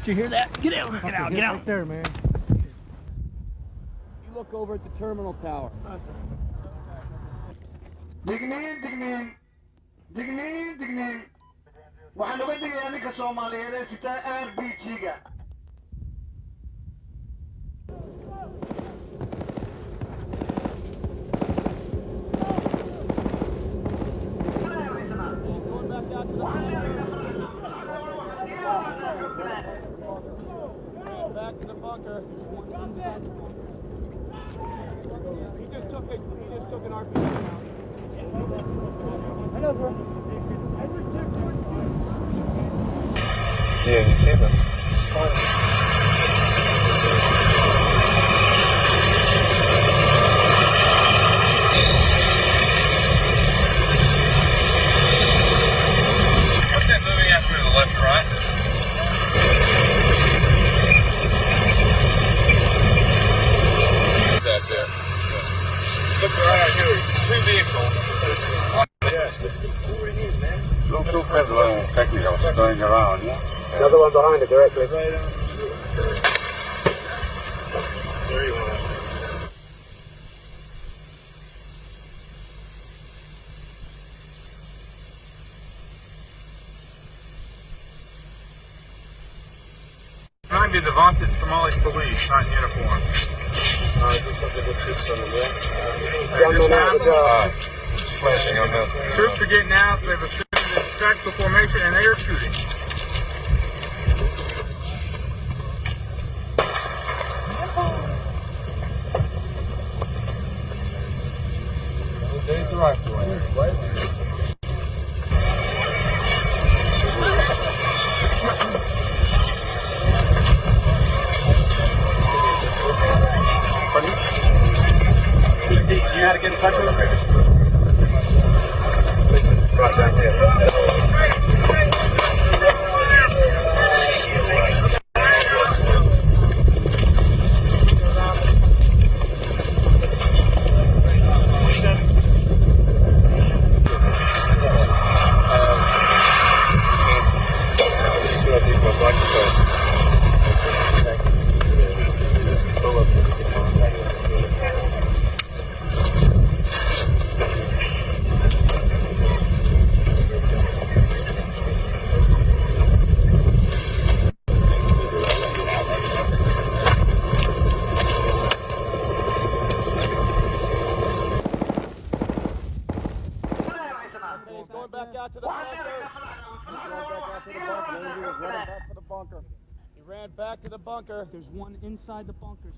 Did you hear that? Get out! Get out! Get out! Right there, man. You look over at the terminal tower. digniin waxaan uga digayaa ninka Soomaaliyeed ee sita RPG-ga Back to the bunker. There's one inside the bunker. He just took an RPG out. I know, sir. Yeah, you see them. It's fine. What's that moving after to the left and right? That's it. Look right here. Two vehicles. Yes, that's the pouring in, man. Look at the technicals going around, yeah? Another one behind it directly. Right on. There you are. Might be the vaunted Somali police, not in uniform. Do something with troops on them, yeah? Flashing on them. Troops are getting out, they've assumed the tactical formation, and they are shooting. There's the rifle. Right? You know how to get in touch with them? Right back there. Going back out to the bunker. He ran back to the bunker. There's one inside the bunkers.